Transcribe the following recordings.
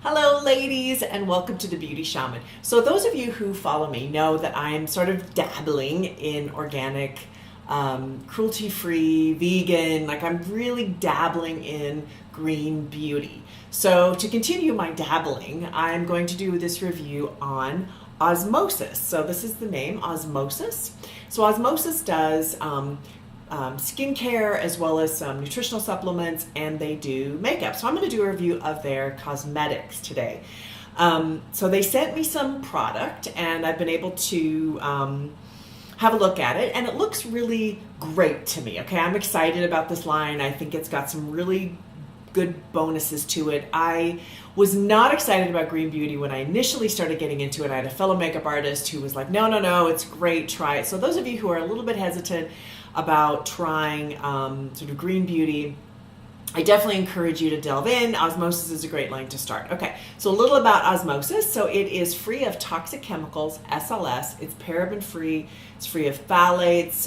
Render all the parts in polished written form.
Hello ladies, and welcome to the Beauty Shaman. So those of you who follow me know that I'm sort of dabbling in organic, cruelty-free, vegan, like I'm really dabbling in green beauty. So to continue my dabbling, I'm going to do this review on Osmosis. So this is the name, Osmosis. So Osmosis does skincare as well as some nutritional supplements, and they do makeup. So I'm going to do a review of their cosmetics today. So they sent me some product and I've been able to have a look at it, and it looks really great to me. Okay, I'm excited about this line. I think it's got some really good bonuses to it. I was not excited about green beauty when I initially started getting into it. I had a fellow makeup artist who was like, no, it's great, try it. So those of you who are a little bit hesitant about trying sort of green beauty, I definitely encourage you to delve in. Osmosis is a great line to start. Okay, so a little about Osmosis. So it is free of toxic chemicals, SLS. It's paraben free. It's free of phthalates,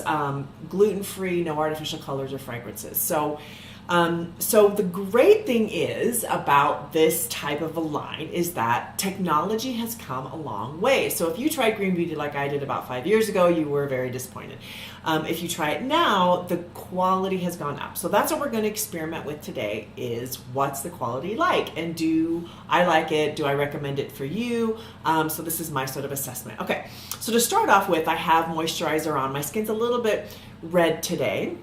gluten free, no artificial colors or fragrances. So the great thing is about this type of a line is that technology has come a long way. So if you tried green beauty like I did about 5 years ago, you were very disappointed. If you try it now, the quality has gone up. So that's what we're going to experiment with today is what's the quality like, and do I like it? Do I recommend it for you? So this is my sort of assessment. Okay, so to start off with, I have moisturizer on. My skin's a little bit red today.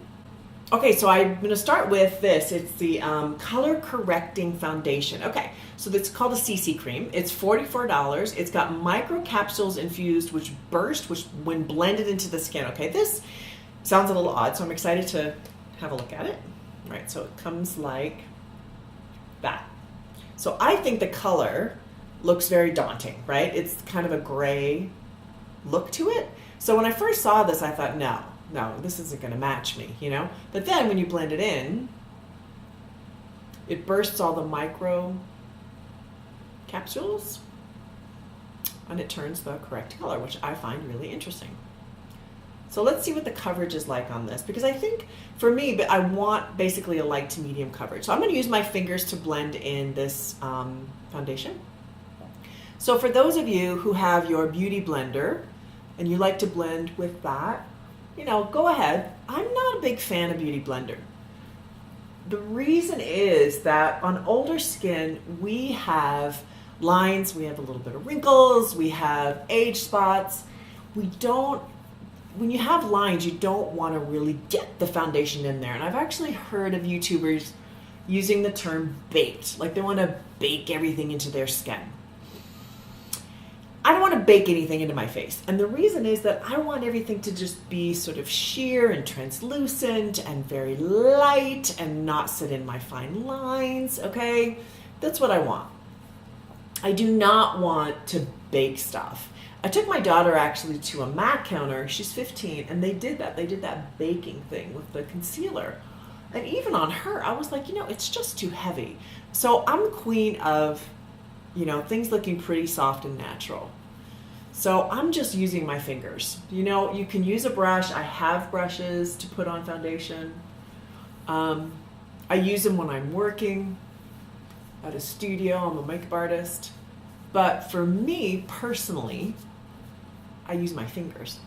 Okay, so I'm going to start with this. It's the Color Correcting Foundation. Okay, so it's called a CC cream. It's $44. It's got micro capsules infused, which burst when blended into the skin. Okay, this sounds a little odd, so I'm excited to have a look at it. All right, so it comes like that. So I think the color looks very daunting, right? It's kind of a gray look to it. So when I first saw this, I thought, no, this isn't going to match me, you know? But then when you blend it in, it bursts all the micro capsules and it turns the correct color, which I find really interesting. So let's see what the coverage is like on this, because I think for me, but I want basically a light to medium coverage. So I'm going to use my fingers to blend in this foundation. So for those of you who have your beauty blender and you like to blend with that, you know, go ahead. I'm not a big fan of Beauty Blender. The reason is that on older skin, we have lines, we have a little bit of wrinkles, we have age spots. When you have lines, you don't want to really get the foundation in there. And I've actually heard of YouTubers using the term baked, like they want to bake everything into their skin. I don't want to bake anything into my face. And the reason is that I want everything to just be sort of sheer and translucent and very light and not sit in my fine lines, okay? That's what I want. I do not want to bake stuff. I took my daughter actually to a MAC counter. She's 15, and they did that. They did that baking thing with the concealer. And even on her, I was like, you know, it's just too heavy. So I'm the queen of, you know, things looking pretty soft and natural. So I'm just using my fingers. You know, you can use a brush. I have brushes to put on foundation. I use them when I'm working at a studio. I'm a makeup artist. But for me personally, I use my fingers.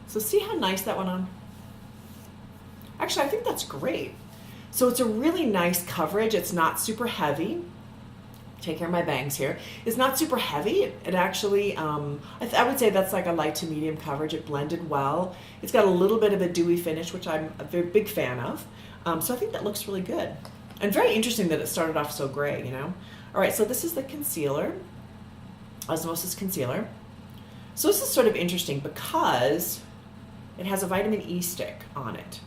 So see how nice that went on? Actually, I think that's great. So it's a really nice coverage. It's not super heavy. Take care of my bangs here. It's not super heavy. It actually, I would say that's like a light to medium coverage. It blended well. It's got a little bit of a dewy finish, which I'm a very big fan of. So I think that looks really good. And very interesting that it started off so gray, you know? All right, so this is the concealer, Osmosis Concealer. So this is sort of interesting because it has a vitamin E stick on it.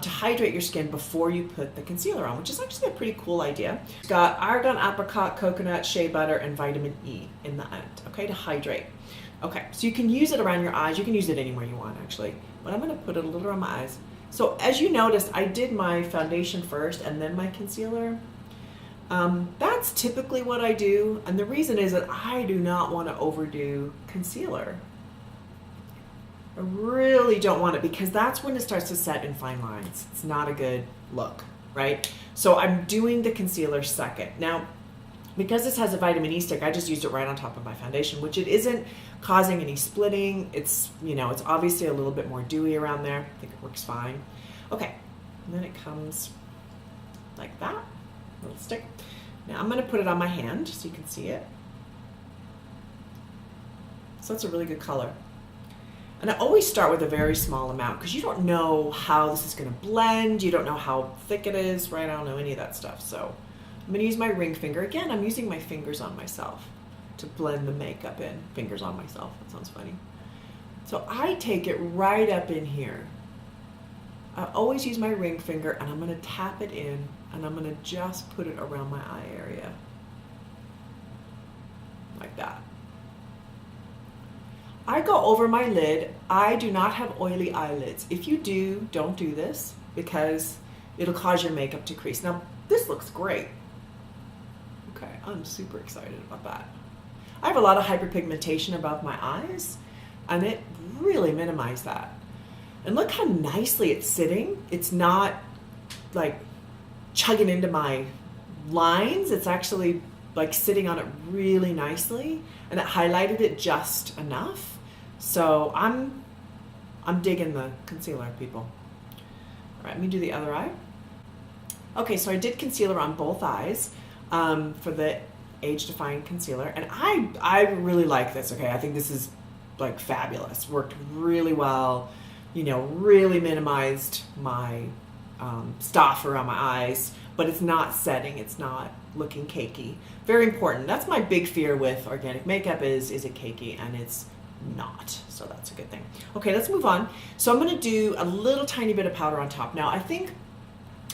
To hydrate your skin before you put the concealer on, which is actually a pretty cool idea. It's got argan, apricot, coconut, shea butter, and vitamin E in the end, okay, to hydrate. Okay, so you can use it around your eyes. You can use it anywhere you want, actually. But I'm going to put it a little around my eyes. So as you noticed, I did my foundation first and then my concealer. That's typically what I do. And the reason is that I do not want to overdo concealer. I really don't want it because that's when it starts to set in fine lines. It's not a good look, right? So I'm doing the concealer second. Now, Because this has a vitamin E stick, I just used it right on top of my foundation, which it isn't causing any splitting. It's, you know, it's obviously a little bit more dewy around there. I think it works fine. Okay, and then it comes like that, little stick. Now I'm gonna put it on my hand so you can see it. So that's a really good color. And I always start with a very small amount because you don't know how this is gonna blend. You don't know how thick it is, right? I don't know any of that stuff. So I'm gonna use my ring finger. Again, I'm using my fingers on myself to blend the makeup in. Fingers on myself, that sounds funny. So I take it right up in here. I always use my ring finger and I'm gonna tap it in and I'm gonna just put it around my eye area. Like that. I go over my lid. I do not have oily eyelids. If you do, don't do this because it'll cause your makeup to crease. Now, this looks great. Okay, I'm super excited about that. I have a lot of hyperpigmentation above my eyes, and it really minimized that. And look how nicely it's sitting. It's not like chugging into my lines. It's actually like sitting on it really nicely, and it highlighted it just enough. So I'm digging the concealer, people. All right, let me do the other eye. Okay, so I did concealer on both eyes for the Age Defying concealer, and I really like this. Okay, I think this is like fabulous. Worked really well. You know, really minimized my stuff around my eyes, but it's not setting. It's not looking cakey. Very important. That's my big fear with organic makeup is it cakey, and it's not. So that's a good thing. Okay, let's move on. So I'm going to do a little tiny bit of powder on top. Now, I think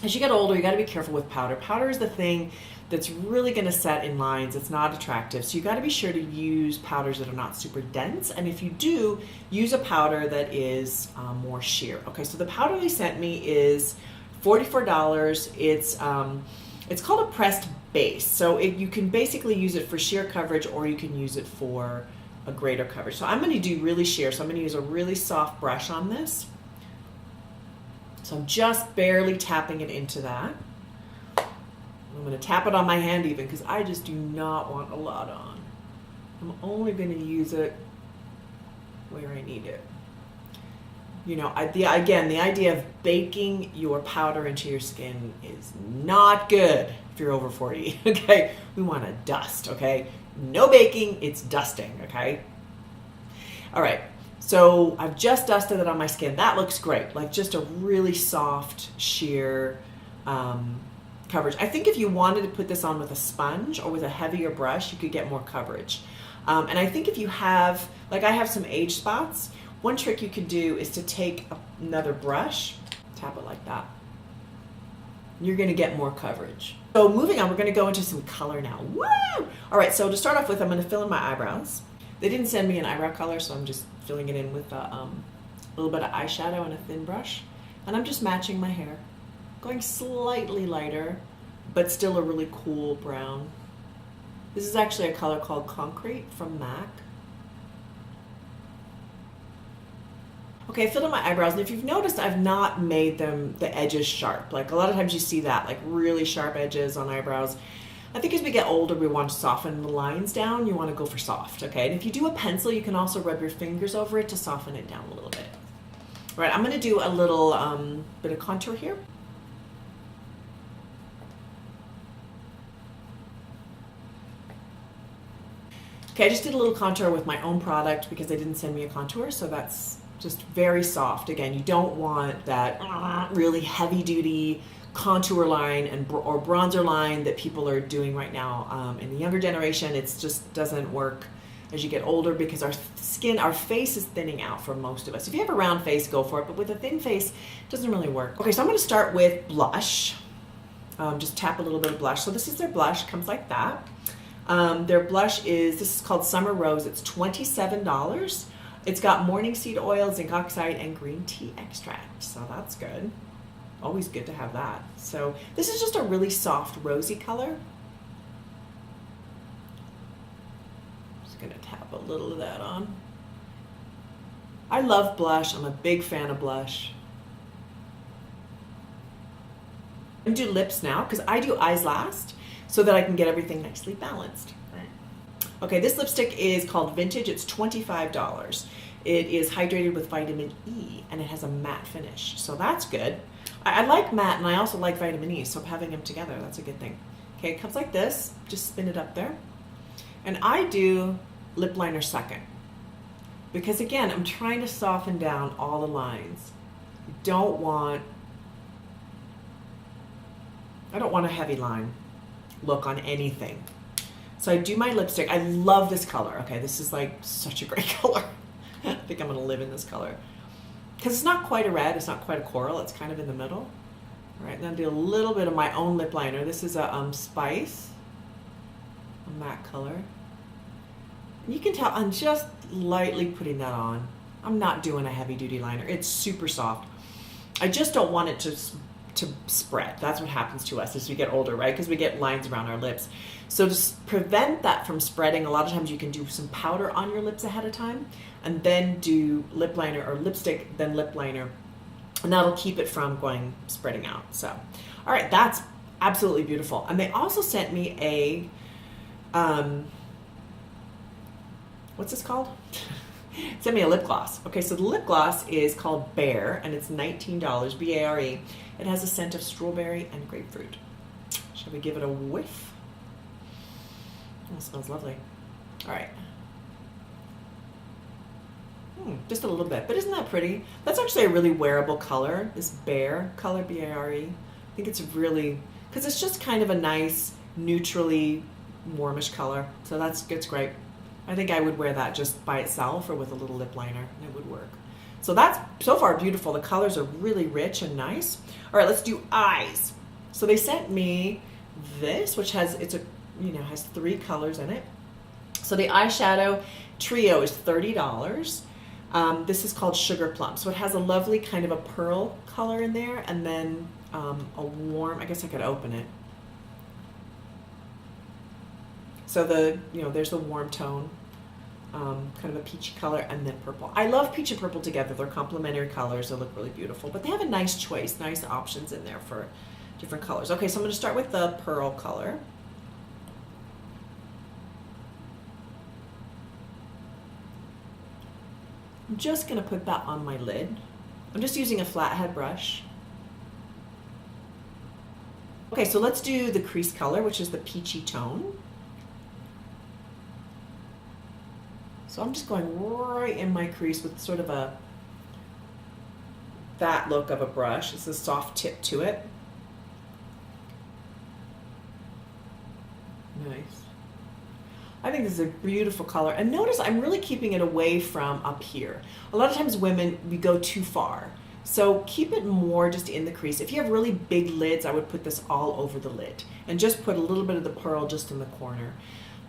as you get older, you got to be careful with powder. Powder is the thing that's really going to set in lines. It's not attractive. So you got to be sure to use powders that are not super dense. And if you do, use a powder that is more sheer. Okay, so the powder they sent me is $44. It's called a pressed base. So you can basically use it for sheer coverage or you can use it for a greater coverage. So I'm going to do really sheer. So I'm going to use a really soft brush on this. So I'm just barely tapping it into that. I'm going to tap it on my hand even because I just do not want a lot on. I'm only going to use it where I need it. You know, again, the idea of baking your powder into your skin is not good if you're over 40, okay? We want to dust, okay? No baking, it's dusting, okay? All right, so I've just dusted it on my skin. That looks great, like just a really soft, sheer coverage. I think if you wanted to put this on with a sponge or with a heavier brush, you could get more coverage. And I think if you have, like I have some age spots, one trick you could do is to take another brush, tap it like that. You're gonna get more coverage. So moving on, we're gonna go into some color now. Woo! All right, so to start off with, I'm gonna fill in my eyebrows. They didn't send me an eyebrow color, so I'm just filling it in with a little bit of eyeshadow and a thin brush. And I'm just matching my hair. Going slightly lighter, but still a really cool brown. This is actually a color called Concrete from MAC. Okay, I filled in my eyebrows, and if you've noticed, I've not made them the edges sharp. Like a lot of times you see that, like really sharp edges on eyebrows. I think as we get older, we want to soften the lines down. You want to go for soft, okay? And if you do a pencil, you can also rub your fingers over it to soften it down a little bit. All right, I'm gonna do a little bit of contour here. Okay, I just did a little contour with my own product because they didn't send me a contour, so that's just very soft. Again, you don't want that really heavy-duty contour line or bronzer line that people are doing right now. In the younger generation, it just doesn't work as you get older because our skin, our face is thinning out for most of us. If you have a round face, go for it, but with a thin face, it doesn't really work. Okay, so I'm gonna start with blush. Just tap a little bit of blush. So this is their blush, comes like that. Their blush this is called Summer Rose. It's $27. It's got morning seed oil, zinc oxide, and green tea extract. So that's good. Always good to have that. So this is just a really soft rosy color. Just gonna tap a little of that on. I love blush. I'm a big fan of blush. I'm gonna do lips now because I do eyes last. so that I can get everything nicely balanced. Okay, this lipstick is called Vintage. It's $25. It is hydrated with vitamin E, and it has a matte finish, so that's good. I like matte, and I also like vitamin E, so having them together, that's a good thing. Okay, it comes like this. Just spin it up there. And I do lip liner second, because again, I'm trying to soften down all the lines. I don't want a heavy line look on anything. So I do my lipstick. I love this color. Okay, this is like such a great color. I think I'm gonna live in this color. Because it's not quite a red, it's not quite a coral, it's kind of in the middle. All right, then do a little bit of my own lip liner. This is a Spice, a matte color. And you can tell I'm just lightly putting that on. I'm not doing a heavy duty liner. It's super soft. I just don't want it to spread. That's what happens to us as we get older, right? Because we get lines around our lips. So to prevent that from spreading, a lot of times you can do some powder on your lips ahead of time and then do lip liner or lipstick, then lip liner, and that'll keep it from spreading out. So, all right, that's absolutely beautiful. And they also sent me a, what's this called? Sent me a lip gloss. Okay, so the lip gloss is called Bare, and it's $19, B-A-R-E. It has a scent of strawberry and grapefruit. Shall we give it a whiff? Oh, it smells lovely. All right. Just a little bit, but isn't that pretty? That's actually a really wearable color, this Bare color, B-A-R-E. I think it's really, because it's just kind of a nice, neutrally warmish color. So that's great. I think I would wear that just by itself or with a little lip liner, and it would work. So that's so far beautiful. The colors are really rich and nice. All right, let's do eyes. So they sent me this, which has, has 3 colors in it. So the eyeshadow trio is $30. This is called Sugar Plum. So it has a lovely kind of a pearl color in there, and then a warm, I guess I could open it. So there's the warm tone, kind of a peachy color, and then purple. I love peach and purple together. They're complementary colors. They look really beautiful, but they have a nice choice, nice options in there for different colors. Okay, so I'm going to start with the pearl color. I'm just going to put that on my lid. I'm just using a flathead brush. Okay, so let's do the crease color, which is the peachy tone. So I'm just going right in my crease with sort of that look of a brush. It's a soft tip to it. Nice. I think this is a beautiful color. And notice I'm really keeping it away from up here. A lot of times women, we go too far. So keep it more just in the crease. If you have really big lids, I would put this all over the lid and just put a little bit of the pearl just in the corner.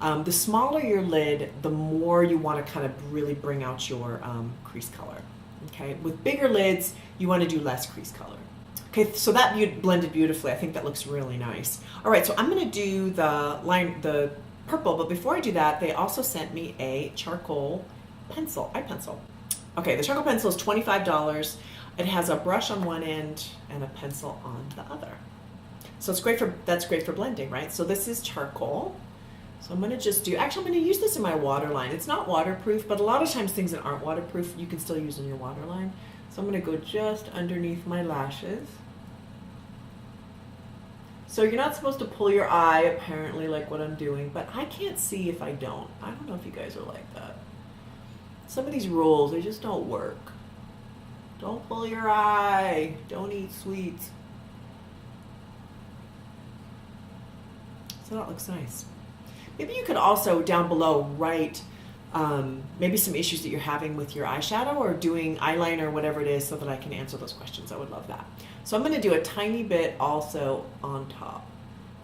The smaller your lid, the more you want to kind of really bring out your crease color. Okay, with bigger lids, you want to do less crease color. Okay, so that blended beautifully. I think that looks really nice. All right, so I'm going to do the purple, but before I do that, they also sent me a charcoal pencil, eye pencil. Okay, the charcoal pencil is $25. It has a brush on one end and a pencil on the other. So that's great for blending, right? So this is charcoal. So I'm going to just I'm going to use this in my waterline. It's not waterproof, but a lot of times things that aren't waterproof, you can still use in your waterline. So I'm going to go just underneath my lashes. So you're not supposed to pull your eye, apparently, like what I'm doing, but I can't see if I don't. I don't know if you guys are like that. Some of these rules, they just don't work. Don't pull your eye. Don't eat sweets. So that looks nice. Maybe you could also, down below, write maybe some issues that you're having with your eyeshadow or doing eyeliner or whatever it is so that I can answer those questions. I would love that. So I'm going to do a tiny bit also on top,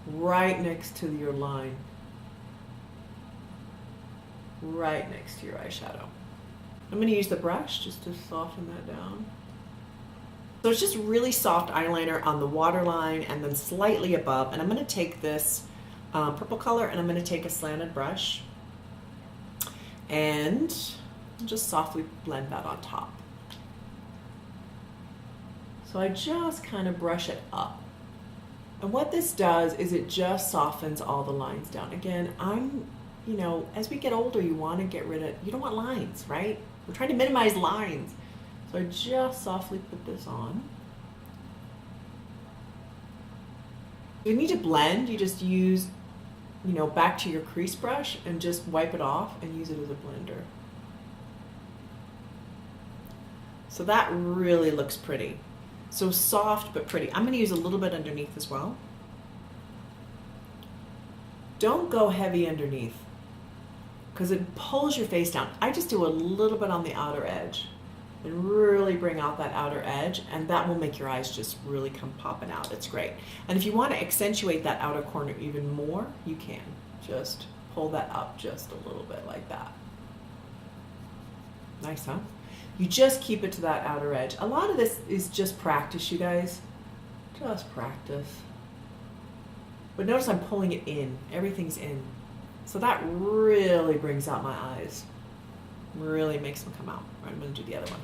right next to your line, right next to your eyeshadow. I'm going to use the brush just to soften that down. So it's just really soft eyeliner on the waterline and then slightly above. And I'm going to take this purple color and I'm going to take a slanted brush and just softly blend that on top. So I just kind of brush it up. And what this does is it just softens all the lines down. Again, you know, as we get older, you want to get rid of, you don't want lines, right? We're trying to minimize lines. So I just softly put this on. You need to blend, you just use, you know, back to your crease brush and just wipe it off and use it as a blender. So that really looks pretty. So soft but pretty. I'm going to use a little bit underneath as well. Don't go heavy underneath because it pulls your face down. I just do a little bit on the outer edge and really bring out that outer edge, and that will make your eyes just really come popping out. It's great. And if you want to accentuate that outer corner even more, you can. Just pull that up just a little bit like that. Nice, huh? You just keep it to that outer edge. A lot of this is just practice, you guys. Just practice. But notice I'm pulling it in. Everything's in. So that really brings out my eyes. Really makes them come out. All right, I'm going to do the other one.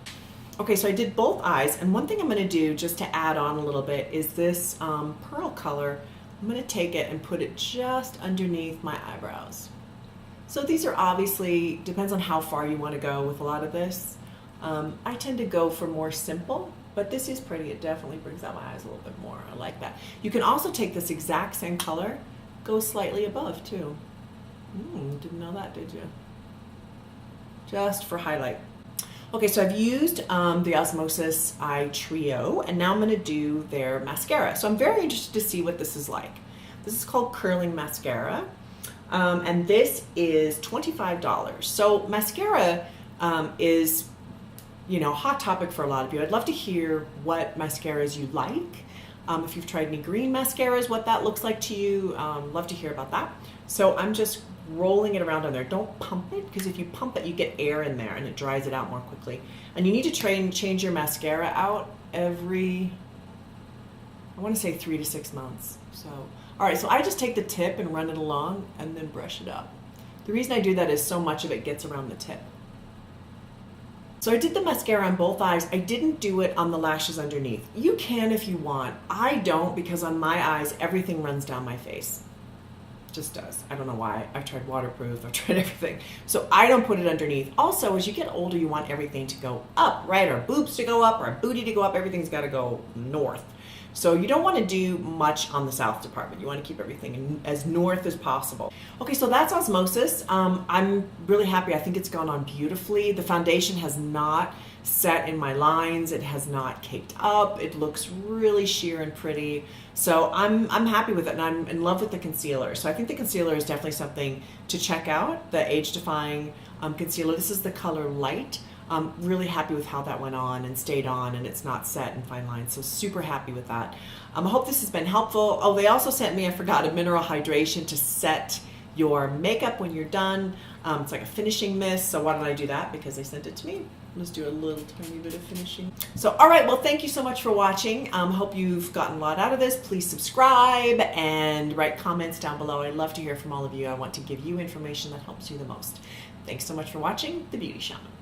Okay, so I did both eyes, and one thing I'm going to do just to add on a little bit is this pearl color. I'm going to take it and put it just underneath my eyebrows. So these are obviously, depends on how far you want to go with a lot of this. I tend to go for more simple, but this is pretty. It definitely brings out my eyes a little bit more. I like that. You can also take this exact same color, go slightly above too. Didn't know that, did you? Just for highlight. Okay, so I've used the Osmosis Eye Trio, and now I'm going to do their mascara. So I'm very interested to see what this is like. This is called Curling Mascara, and this is $25. So mascara is, you know, hot topic for a lot of you. I'd love to hear what mascaras you like. If you've tried any green mascaras, what that looks like to you. Love to hear about that. So I'm just rolling it around on there. Don't pump it, because if you pump it, you get air in there and it dries it out more quickly. And you need to change your mascara out every, I want to say 3 to 6 months. So, all right, so I just take the tip and run it along and then brush it up. The reason I do that is so much of it gets around the tip. So I did the mascara on both eyes. I didn't do it on the lashes underneath. You can if you want. I don't, because on my eyes, everything runs down my face. Just does. I don't know why. I've tried waterproof, I've tried everything. So I don't put it underneath. Also, as you get older, you want everything to go up, right? Our boobs to go up, our booty to go up, everything's got to go north. So you don't want to do much on the south department. You want to keep everything as north as possible. Okay, so that's Osmosis. I'm really happy. I think it's gone on beautifully. The foundation has not set in my lines. It has not caked up. It looks really sheer and pretty. So I'm happy with it, and I'm in love with the concealer. So I think the concealer is definitely something to check out, the Age Defying concealer. This is the color Light. I'm really happy with how that went on and stayed on, and it's not set in fine lines, so super happy with that. I hope this has been helpful. Oh, they also sent me, I forgot, a mineral hydration to set your makeup when you're done. It's like a finishing mist, so why don't I do that? Because they sent it to me. Let's do a little tiny bit of finishing. So, all right, well, thank you so much for watching. Hope you've gotten a lot out of this. Please subscribe and write comments down below. I'd love to hear from all of you. I want to give you information that helps you the most. Thanks so much for watching The Beauty Shaman.